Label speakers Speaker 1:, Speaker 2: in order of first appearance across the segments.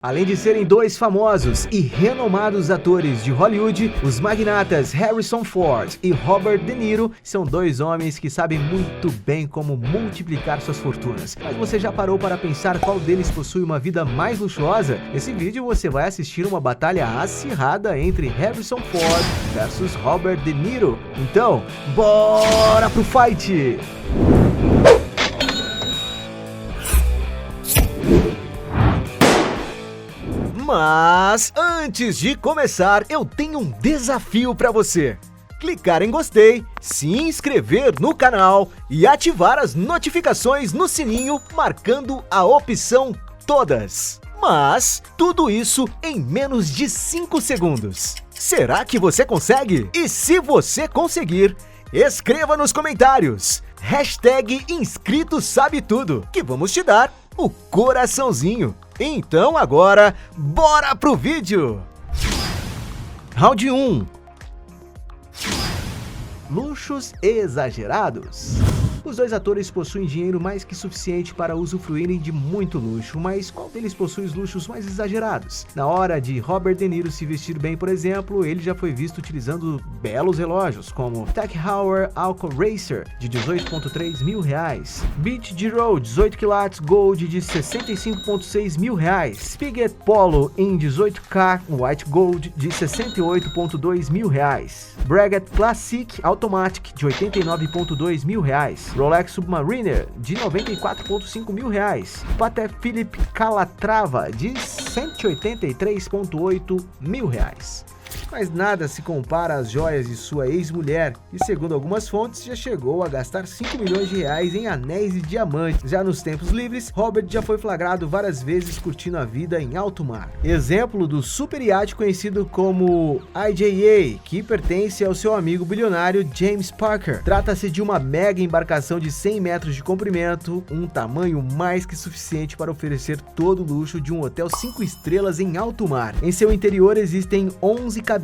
Speaker 1: Além de serem dois famosos e renomados atores de Hollywood, os magnatas Harrison Ford e Robert De Niro são dois homens que sabem muito bem como multiplicar suas fortunas. Mas você já parou para pensar qual deles possui uma vida mais luxuosa? Nesse vídeo você vai assistir uma batalha acirrada entre Harrison Ford versus Robert De Niro. Então, bora pro fight! Mas antes de começar, eu tenho um desafio para você. Clicar em gostei, se inscrever no canal e ativar as notificações no sininho, marcando a opção todas. Mas tudo isso em menos de 5 segundos. Será que você consegue? E se você conseguir, escreva nos comentários #InscritoSabeTudo, que vamos te dar o coraçãozinho. Então agora, bora pro vídeo! Round 1. Luxos exagerados. Os dois atores possuem dinheiro mais que suficiente para usufruírem de muito luxo, mas qual deles possui os luxos mais exagerados? Na hora de Robert De Niro se vestir bem, por exemplo, ele já foi visto utilizando belos relógios, como Tag Heuer Alco Racer, de 18,3 mil reais, Beach Giro 18 quilates Gold, de 65,6 mil reais, Piaget Polo em 18K White Gold, de 68,2 mil reais, Breguet Classic Automatic, de 89,2 mil reais, Rolex Submariner, de 94,5 mil reais, Patek Philippe Calatrava, de 183,8 mil reais. Mas nada se compara às joias de sua ex-mulher, que segundo algumas fontes já chegou a gastar 5 milhões de reais em anéis e diamantes. Já nos tempos livres, Robert já foi flagrado várias vezes curtindo a vida em alto mar. Exemplo do super iate conhecido como IJA, que pertence ao seu amigo bilionário James Parker. Trata-se de uma mega embarcação de 100 metros de comprimento, um tamanho mais que suficiente para oferecer todo o luxo de um hotel 5 estrelas em alto mar. Em seu interior existem 11 cabines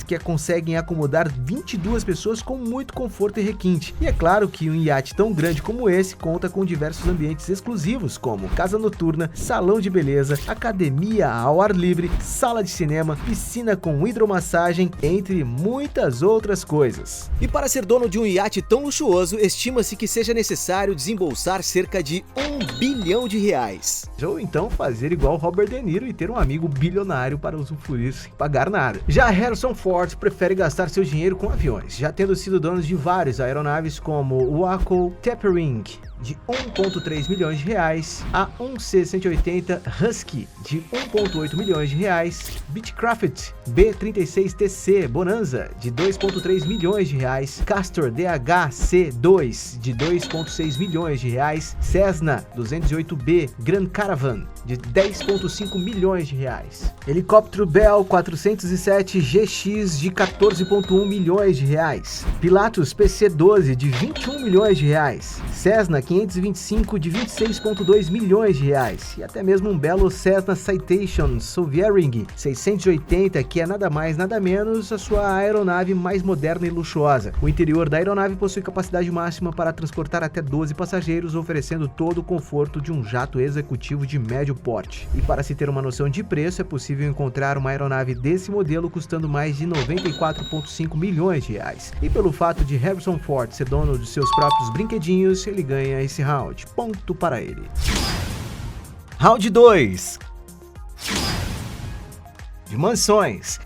Speaker 1: que conseguem acomodar 22 pessoas com muito conforto e requinte. E é claro que um iate tão grande como esse conta com diversos ambientes exclusivos, como casa noturna, salão de beleza, academia ao ar livre, sala de cinema, piscina com hidromassagem, entre muitas outras coisas. E para ser dono de um iate tão luxuoso, estima-se que seja necessário desembolsar cerca de 1 bilhão de reais. Ou então fazer igual Robert De Niro e ter um amigo bilionário para usufruir sem pagar nada. Já Harrison Ford prefere gastar seu dinheiro com aviões, já tendo sido dono de várias aeronaves como o Waco Tapering, de 1,3 milhões de reais, a um C-180 Husky, de 1,8 milhões de reais, Beechcraft B-36TC Bonanza, de 2,3 milhões de reais, Castor DHC-2, de 2,6 milhões de reais, Cessna 208B Grand Caravan, de 10,5 milhões de reais, helicóptero Bell 407 GX, de 14,1 milhões de reais, Pilatus PC-12, de 21 milhões de reais, Cessna 525, de 26,2 milhões de reais, e até mesmo um belo Cessna Citation Sovereign 680, que é nada mais nada menos a sua aeronave mais moderna e luxuosa. O interior da aeronave possui capacidade máxima para transportar até 12 passageiros, oferecendo todo o conforto de um jato executivo de médio porte. E para se ter uma noção de preço, é possível encontrar uma aeronave desse modelo custando mais de 94,5 milhões de reais. E pelo fato de Harrison Ford ser dono de seus próprios brinquedinhos, ele ganha esse round. Ponto para ele. Round 2. De mansões.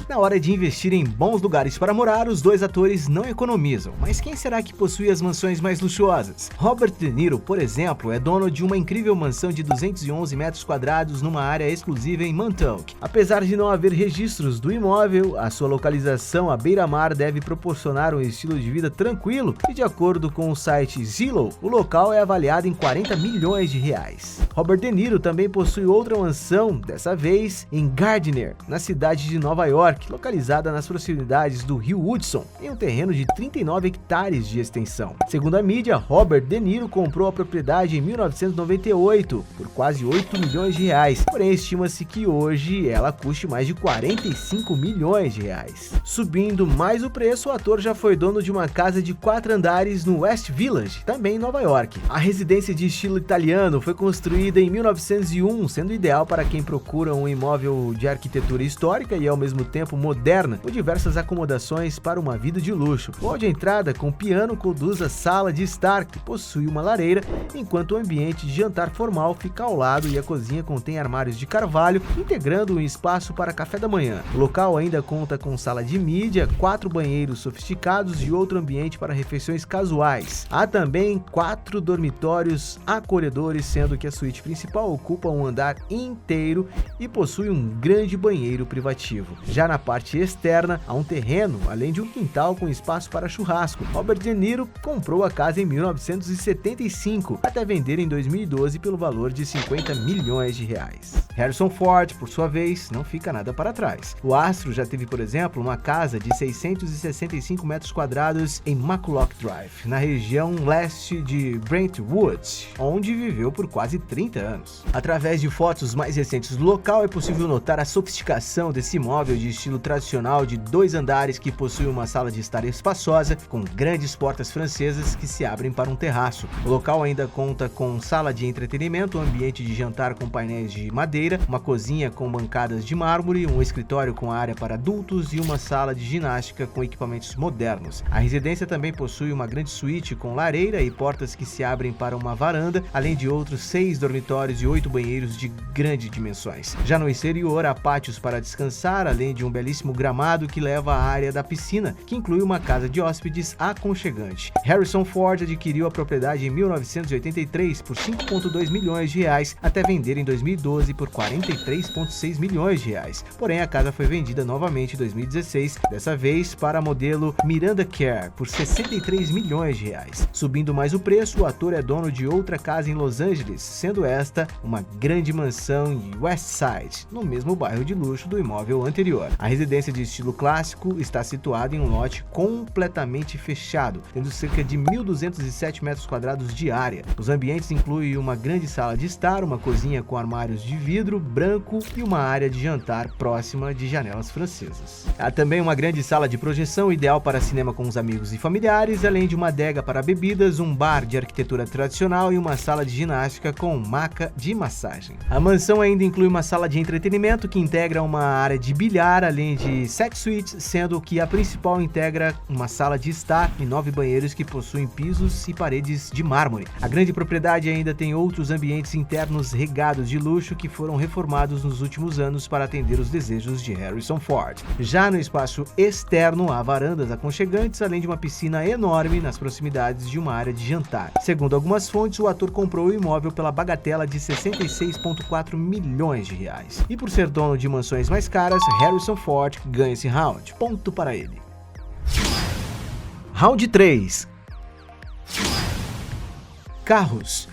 Speaker 1: Na hora de investir em bons lugares para morar, os dois atores não economizam. Mas quem será que possui as mansões mais luxuosas? Robert De Niro, por exemplo, é dono de uma incrível mansão de 211 metros quadrados numa área exclusiva em Montauk. Apesar de não haver registros do imóvel, a sua localização à beira-mar deve proporcionar um estilo de vida tranquilo e, de acordo com o site Zillow, o local é avaliado em 40 milhões de reais. Robert De Niro também possui outra mansão, dessa vez em Gardner, na cidade de Nova York, York, localizada nas proximidades do rio Hudson, em um terreno de 39 hectares de extensão. Segundo a mídia, Robert De Niro comprou a propriedade em 1998 por quase 8 milhões de reais, porém estima-se que hoje ela custe mais de 45 milhões de reais. Subindo mais o preço, o ator já foi dono de uma casa de 4 andares no West Village, também em Nova York. A residência de estilo italiano foi construída em 1901, sendo ideal para quem procura um imóvel de arquitetura histórica e ao mesmo tempo moderna, com diversas acomodações para uma vida de luxo. O hall de entrada com piano conduz à sala de estar, que possui uma lareira, enquanto o ambiente de jantar formal fica ao lado e a cozinha contém armários de carvalho, integrando um espaço para café da manhã. O local ainda conta com sala de mídia, 4 banheiros sofisticados e outro ambiente para refeições casuais. Há também 4 dormitórios acolhedores, sendo que a suíte principal ocupa um andar inteiro e possui um grande banheiro privativo. Já na parte externa, há um terreno, além de um quintal com espaço para churrasco. Robert De Niro comprou a casa em 1975, até vender em 2012 pelo valor de 50 milhões de reais. Harrison Ford, por sua vez, não fica nada para trás. O astro já teve, por exemplo, uma casa de 665 metros quadrados em Macklock Drive, na região leste de Brentwood, onde viveu por quase 30 anos. Através de fotos mais recentes do local, é possível notar a sofisticação desse imóvel de estilo tradicional de 2 andares que possui uma sala de estar espaçosa, com grandes portas francesas que se abrem para um terraço. O local ainda conta com sala de entretenimento, um ambiente de jantar com painéis de madeira, uma cozinha com bancadas de mármore, um escritório com área para adultos e uma sala de ginástica com equipamentos modernos. A residência também possui uma grande suíte com lareira e portas que se abrem para uma varanda, além de outros 6 dormitórios e 8 banheiros de grandes dimensões. Já no exterior, há pátios para descansar, além de um belíssimo gramado que leva à área da piscina, que inclui uma casa de hóspedes aconchegante. Harrison Ford adquiriu a propriedade em 1983 por 5,2 milhões de reais, até vender em 2012 por 43,6 milhões de reais. Porém, a casa foi vendida novamente em 2016, dessa vez para a modelo Miranda Kerr, por 63 milhões de reais. Subindo mais o preço, o ator é dono de outra casa em Los Angeles, sendo esta uma grande mansão em West Side, no mesmo bairro de luxo do imóvel anterior. A residência de estilo clássico está situada em um lote completamente fechado, tendo cerca de 1.207 metros quadrados de área. Os ambientes incluem uma grande sala de estar, uma cozinha com armários de vidro branco e uma área de jantar próxima de janelas francesas. Há também uma grande sala de projeção ideal para cinema com os amigos e familiares, além de uma adega para bebidas, um bar de arquitetura tradicional e uma sala de ginástica com maca de massagem. A mansão ainda inclui uma sala de entretenimento que integra uma área de bilhar, além de 7 suítes, sendo que a principal integra uma sala de estar e 9 banheiros que possuem pisos e paredes de mármore. A grande propriedade ainda tem outros ambientes internos regados de luxo que foram reformados nos últimos anos para atender os desejos de Harrison Ford. Já no espaço externo, há varandas aconchegantes, além de uma piscina enorme nas proximidades de uma área de jantar. Segundo algumas fontes, o ator comprou o imóvel pela bagatela de 66,4 milhões de reais. E por ser dono de mansões mais caras, Harrison Ford ganha esse round. Ponto para ele. Round 3. Carros.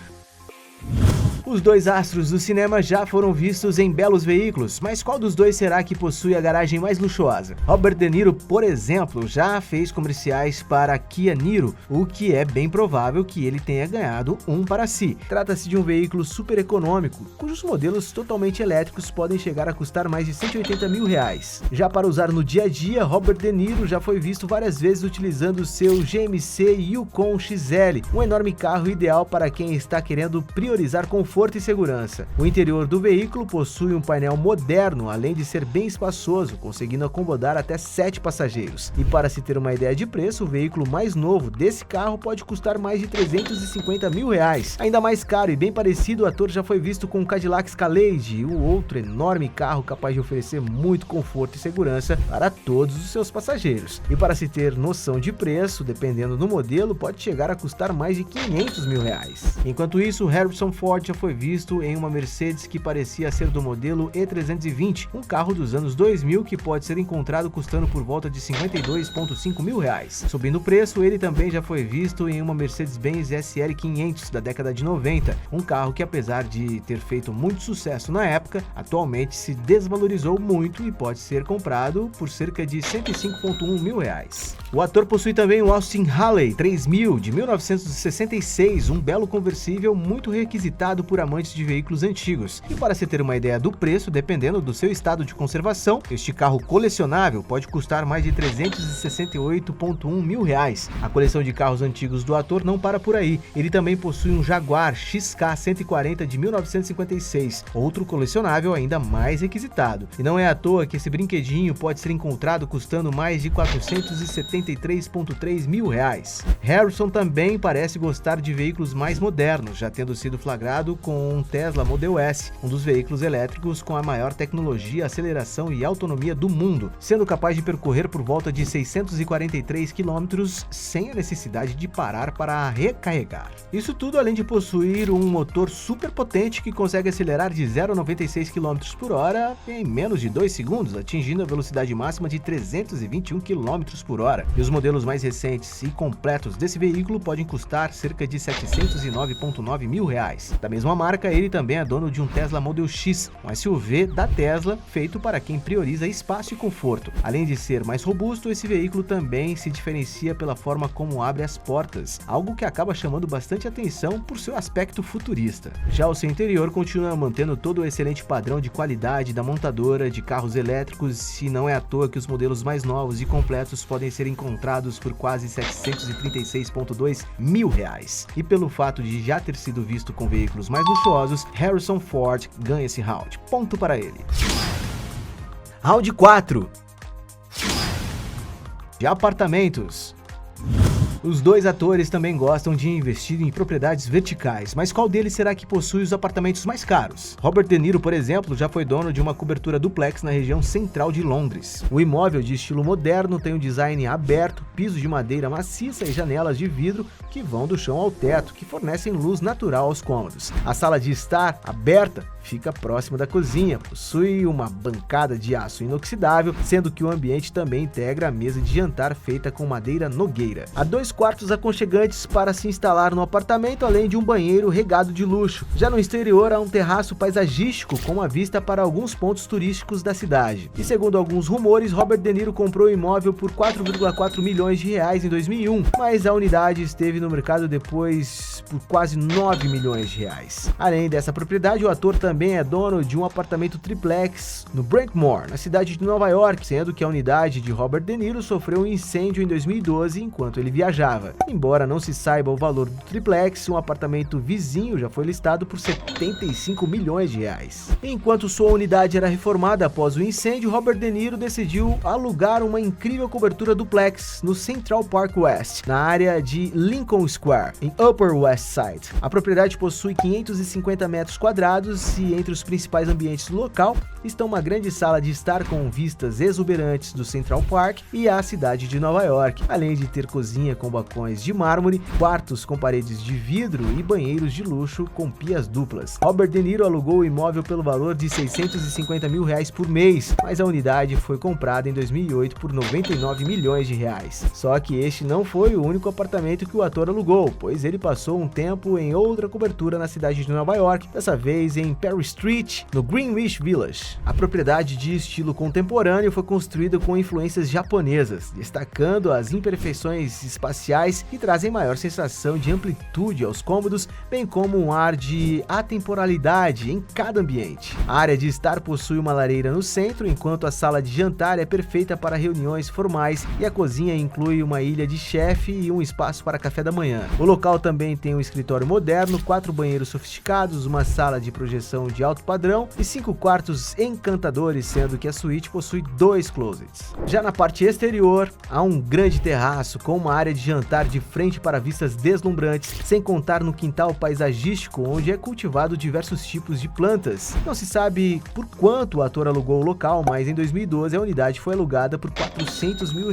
Speaker 1: Os dois astros do cinema já foram vistos em belos veículos, mas qual dos dois será que possui a garagem mais luxuosa? Robert De Niro, por exemplo, já fez comerciais para a Kia Niro, o que é bem provável que ele tenha ganhado um para si. Trata-se de um veículo super econômico, cujos modelos totalmente elétricos podem chegar a custar mais de 180 mil reais. Já para usar no dia a dia, Robert De Niro já foi visto várias vezes utilizando o seu GMC Yukon XL, um enorme carro ideal para quem está querendo priorizar conforto e segurança. O interior do veículo possui um painel moderno, além de ser bem espaçoso, conseguindo acomodar até 7 passageiros. E para se ter uma ideia de preço, o veículo mais novo desse carro pode custar mais de 350 mil reais. Ainda mais caro e bem parecido, o ator já foi visto com o Cadillac Escalade, o outro enorme carro capaz de oferecer muito conforto e segurança para todos os seus passageiros. E para se ter noção de preço, dependendo do modelo, pode chegar a custar mais de 500 mil reais. Enquanto isso, Harrison Ford já foi foi visto em uma Mercedes que parecia ser do modelo E320, um carro dos anos 2000 que pode ser encontrado custando por volta de R$52,5 mil. Subindo o preço, ele também já foi visto em uma Mercedes-Benz SL500 da década de 90, um carro que, apesar de ter feito muito sucesso na época, atualmente se desvalorizou muito e pode ser comprado por cerca de R$105,1 mil. O ator possui também o Austin Harley 3000 de 1966, um belo conversível muito requisitado por amantes de veículos antigos. E para se ter uma ideia do preço, dependendo do seu estado de conservação, este carro colecionável pode custar mais de R$368,1 mil. A coleção de carros antigos do ator não para por aí. Ele também possui um Jaguar XK140 de 1956, outro colecionável ainda mais requisitado. E não é à toa que esse brinquedinho pode ser encontrado custando mais de R$473,3 mil. Harrison também parece gostar de veículos mais modernos, já tendo sido flagrado com um Tesla Model S, um dos veículos elétricos com a maior tecnologia, aceleração e autonomia do mundo, sendo capaz de percorrer por volta de 643 km sem a necessidade de parar para recarregar. Isso tudo além de possuir um motor super potente que consegue acelerar de 0 a 96 km por hora em menos de 2 segundos, atingindo a velocidade máxima de 321 km por hora. E os modelos mais recentes e completos desse veículo podem custar cerca de R$709,9 mil. Da mesma marca, ele também é dono de um Tesla Model X, um SUV da Tesla feito para quem prioriza espaço e conforto. Além de ser mais robusto, esse veículo também se diferencia pela forma como abre as portas, algo que acaba chamando bastante atenção por seu aspecto futurista. Já o seu interior continua mantendo todo o excelente padrão de qualidade da montadora de carros elétricos, e não é à toa que os modelos mais novos e completos podem ser encontrados por quase R$736,2 mil. E pelo fato de já ter sido visto com veículos mais luxuosos, Harrison Ford ganha esse round. Ponto para ele. Round 4. De apartamentos. Os dois atores também gostam de investir em propriedades verticais, mas qual deles será que possui os apartamentos mais caros? Robert De Niro, por exemplo, já foi dono de uma cobertura duplex na região central de Londres. O imóvel de estilo moderno tem um design aberto, piso de madeira maciça e janelas de vidro que vão do chão ao teto, que fornecem luz natural aos cômodos. A sala de estar, aberta, fica próximo da cozinha, possui uma bancada de aço inoxidável, sendo que o ambiente também integra a mesa de jantar feita com madeira nogueira. Há 2 quartos aconchegantes para se instalar no apartamento, além de um banheiro regado de luxo. Já no exterior há um terraço paisagístico com uma vista para alguns pontos turísticos da cidade. E segundo alguns rumores, Robert De Niro comprou o imóvel por R$4,4 milhões em 2001, mas a unidade esteve no mercado depois por quase R$9 milhões. Além dessa propriedade, o ator também é dono de um apartamento triplex no Brentmore, na cidade de Nova York, sendo que a unidade de Robert De Niro sofreu um incêndio em 2012 enquanto ele viajava. Embora não se saiba o valor do triplex, um apartamento vizinho já foi listado por R$75 milhões. Enquanto sua unidade era reformada após o incêndio, Robert De Niro decidiu alugar uma incrível cobertura duplex no Central Park West, na área de Lincoln Square, em Upper West Side. A propriedade possui 550 metros quadrados e entre os principais ambientes do local estão uma grande sala de estar com vistas exuberantes do Central Park e a cidade de Nova York, além de ter cozinha com balcões de mármore, quartos com paredes de vidro e banheiros de luxo com pias duplas. Robert De Niro alugou o imóvel pelo valor de R$650 mil por mês, mas a unidade foi comprada em 2008 por R$99 milhões. Só que este não foi o único apartamento que o ator alugou, pois ele passou um tempo em outra cobertura na cidade de Nova York, dessa vez em Perry Street, no Greenwich Village. A propriedade de estilo contemporâneo foi construída com influências japonesas, destacando as imperfeições espaciais que trazem maior sensação de amplitude aos cômodos, bem como um ar de atemporalidade em cada ambiente. A área de estar possui uma lareira no centro, enquanto a sala de jantar é perfeita para reuniões formais e a cozinha inclui uma ilha de chefe e um espaço para café da manhã. O local também tem um escritório moderno, 4 banheiros sofisticados, uma sala de projeção habitação de alto padrão e 5 quartos encantadores, sendo que a suíte possui 2 closets. Já na parte exterior, há um grande terraço com uma área de jantar de frente para vistas deslumbrantes, sem contar no quintal paisagístico onde é cultivado diversos tipos de plantas. Não se sabe por quanto o ator alugou o local, mas em 2012 a unidade foi alugada por R$400 mil.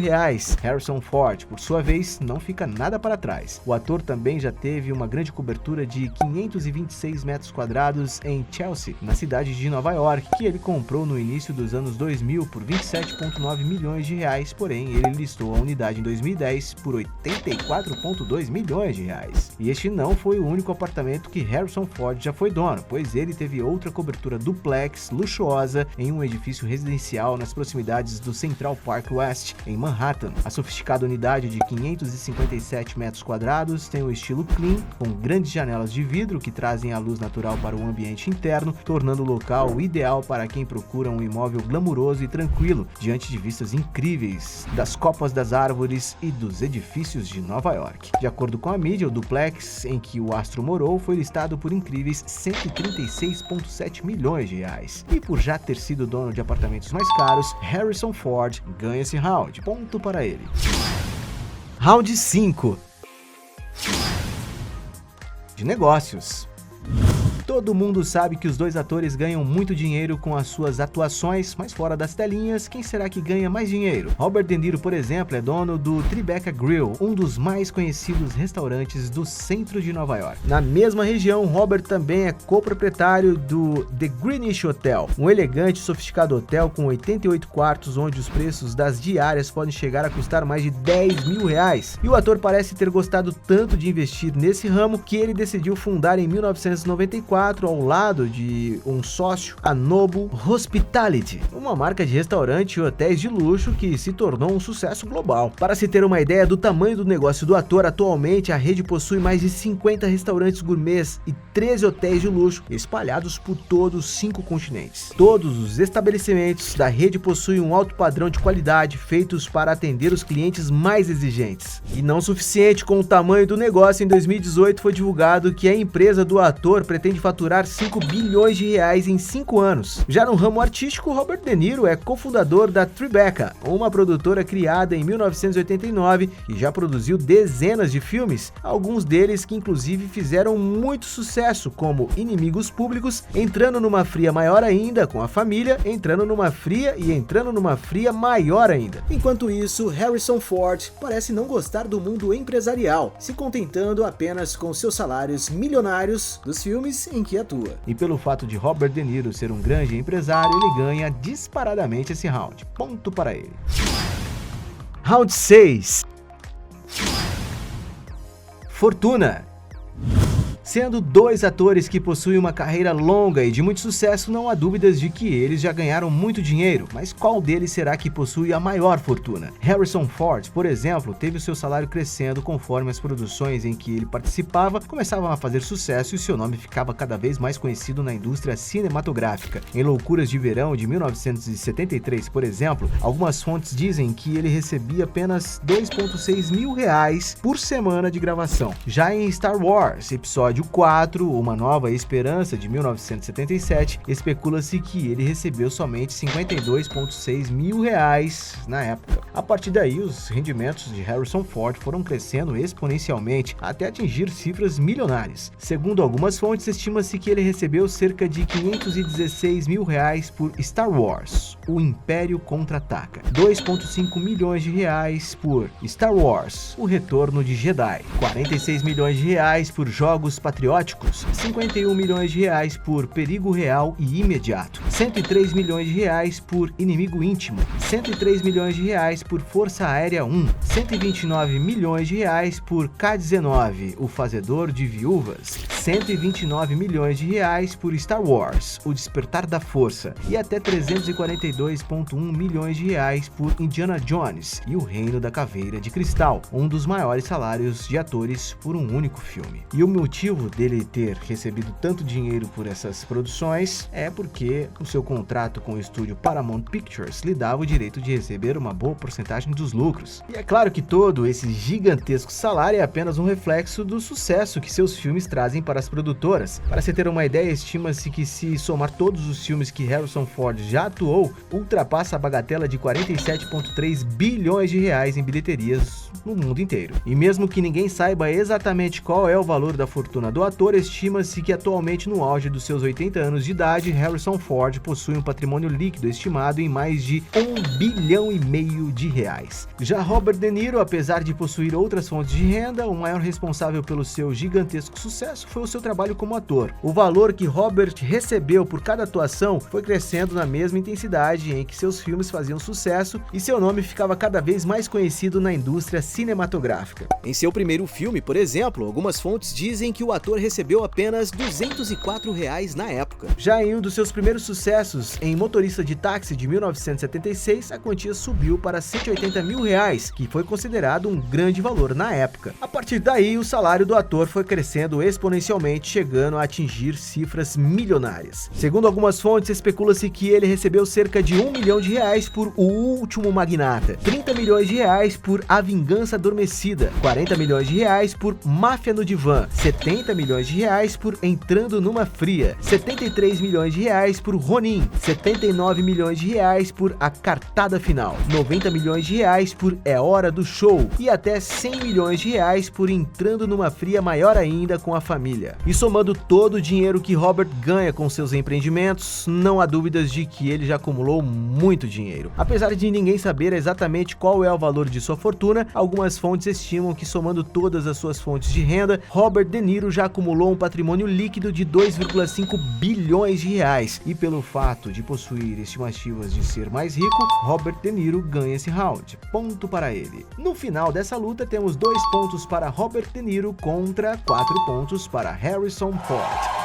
Speaker 1: Harrison Ford, por sua vez, não fica nada para trás. O ator também já teve uma grande cobertura de 526 metros quadrados em Chelsea, na cidade de Nova York, que ele comprou no início dos anos 2000 por R$27,9 milhões, porém ele listou a unidade em 2010 por R$84,2 milhões. E este não foi o único apartamento que Harrison Ford já foi dono, pois ele teve outra cobertura duplex luxuosa em um edifício residencial nas proximidades do Central Park West, em Manhattan. A sofisticada unidade de 557 metros quadrados tem o estilo clean, com grandes janelas de vidro que trazem a luz natural para o ambiente interno, tornando o local ideal para quem procura um imóvel glamuroso e tranquilo, diante de vistas incríveis das copas das árvores e dos edifícios de Nova York. De acordo com a mídia, o duplex em que o astro morou foi listado por incríveis R$136,7 milhões. E por já ter sido dono de apartamentos mais caros, Harrison Ford ganha esse round. Ponto para ele. Round 5 de negócios. Todo mundo sabe que os dois atores ganham muito dinheiro com as suas atuações, mas fora das telinhas, quem será que ganha mais dinheiro? Robert De Niro, por exemplo, é dono do Tribeca Grill, um dos mais conhecidos restaurantes do centro de Nova York. Na mesma região, Robert também é coproprietário do The Greenwich Hotel, um elegante e sofisticado hotel com 88 quartos, onde os preços das diárias podem chegar a custar mais de R$10 mil. E o ator parece ter gostado tanto de investir nesse ramo que ele decidiu fundar em 1994, ao lado de um sócio, a Noble Hospitality, uma marca de restaurante e hotéis de luxo que se tornou um sucesso global. Para se ter uma ideia do tamanho do negócio do ator, atualmente a rede possui mais de 50 restaurantes gourmets e 13 hotéis de luxo espalhados por todos os 5 continentes. Todos os estabelecimentos da rede possuem um alto padrão de qualidade, feitos para atender os clientes mais exigentes. E não suficiente com o tamanho do negócio, em 2018 foi divulgado que a empresa do ator pretende faturar R$5 bilhões em 5 anos. Já no ramo artístico, Robert De Niro é cofundador da Tribeca, uma produtora criada em 1989 e já produziu dezenas de filmes, alguns deles que inclusive fizeram muito sucesso, como Inimigos Públicos, Entrando numa Fria Maior Ainda, com a família, Entrando numa Fria e Entrando numa Fria Maior Ainda. Enquanto isso, Harrison Ford parece não gostar do mundo empresarial, se contentando apenas com seus salários milionários dos filmes em que atua. E pelo fato de Robert De Niro ser um grande empresário, ele ganha disparadamente esse round. Ponto para ele. Round 6. Fortuna. Sendo dois atores que possuem uma carreira longa e de muito sucesso, não há dúvidas de que eles já ganharam muito dinheiro, mas qual deles será que possui a maior fortuna? Harrison Ford, por exemplo, teve o seu salário crescendo conforme as produções em que ele participava começavam a fazer sucesso e seu nome ficava cada vez mais conhecido na indústria cinematográfica. Em Loucuras de Verão de 1973, por exemplo, algumas fontes dizem que ele recebia apenas R$2,6 mil por semana de gravação. Já em Star Wars, episódio 4, Uma Nova Esperança, de 1977, especula-se que ele recebeu somente R$52,6 mil na época. A partir daí, os rendimentos de Harrison Ford foram crescendo exponencialmente até atingir cifras milionárias. Segundo algumas fontes, estima-se que ele recebeu cerca de R$516 mil por Star Wars, O Império Contra-Ataca, R$2,5 milhões por Star Wars, O Retorno de Jedi, R$46 milhões por Jogos Patrióticos, R$51 milhões por Perigo Real e Imediato, R$103 milhões por Inimigo Íntimo, R$103 milhões por Força Aérea 1, R$129 milhões por K-19, O Fazedor de Viúvas, R$129 milhões por Star Wars, O Despertar da Força e até R$342,1 milhões por Indiana Jones e O Reino da Caveira de Cristal, um dos maiores salários de atores por um único filme. E o motivo motivo dele ter recebido tanto dinheiro por essas produções é porque o seu contrato com o estúdio Paramount Pictures lhe dava o direito de receber uma boa porcentagem dos lucros. E é claro que todo esse gigantesco salário é apenas um reflexo do sucesso que seus filmes trazem para as produtoras. Para se ter uma ideia, estima-se que se somar todos os filmes que Harrison Ford já atuou, ultrapassa a bagatela de 47,3 bilhões de reais em bilheterias no mundo inteiro. E mesmo que ninguém saiba exatamente qual é o valor da fortuna do ator, estima-se que atualmente no auge dos seus 80 anos de idade, Harrison Ford possui um patrimônio líquido estimado em mais de 1,5 bilhão de reais. Já Robert De Niro, apesar de possuir outras fontes de renda, o maior responsável pelo seu gigantesco sucesso foi o seu trabalho como ator. O valor que Robert recebeu por cada atuação foi crescendo na mesma intensidade em que seus filmes faziam sucesso e seu nome ficava cada vez mais conhecido na indústria cinematográfica.
Speaker 2: Em seu primeiro filme, por exemplo, algumas fontes dizem que o ator recebeu apenas R$204 na época.
Speaker 1: Já em um dos seus primeiros sucessos, em Motorista de Táxi de 1976, a quantia subiu para R$180 mil, que foi considerado um grande valor na época. A partir daí, o salário do ator foi crescendo exponencialmente, chegando a atingir cifras milionárias. Segundo algumas fontes, especula-se que ele recebeu cerca de R$1 milhão por O Último Magnata, R$30 milhões por A Vingança Adormecida, R$40 milhões por Máfia no Divã, R$70 milhões por Entrando Numa Fria, R$73 milhões por Ronin, R$79 milhões por A Cartada Final, R$90 milhões por É Hora do Show e até R$100 milhões por Entrando Numa Fria Maior Ainda com a Família. E somando todo o dinheiro que Robert ganha com seus empreendimentos, não há dúvidas de que ele já acumulou muito dinheiro. Apesar de ninguém saber exatamente qual é o valor de sua fortuna, algumas fontes estimam que, somando todas as suas fontes de renda, Robert De Niro já acumulou um patrimônio líquido de 2,5 bilhões de reais. E pelo fato de possuir estimativas de ser mais rico, Robert De Niro ganha esse round. Ponto para ele. No final dessa luta, temos 2 pontos para Robert De Niro contra 4 pontos para Harrison Ford,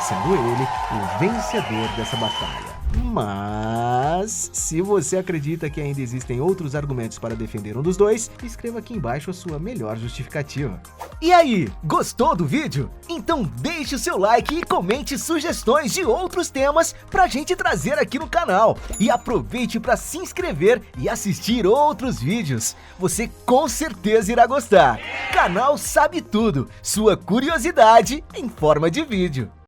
Speaker 1: sendo ele o vencedor dessa batalha. Mas, se você acredita que ainda existem outros argumentos para defender um dos dois, escreva aqui embaixo a sua melhor justificativa.
Speaker 3: E aí, gostou do vídeo? Então deixe o seu like e comente sugestões de outros temas pra gente trazer aqui no canal. E aproveite para se inscrever e assistir outros vídeos. Você com certeza irá gostar. Canal Sabe Tudo, sua curiosidade em forma de vídeo.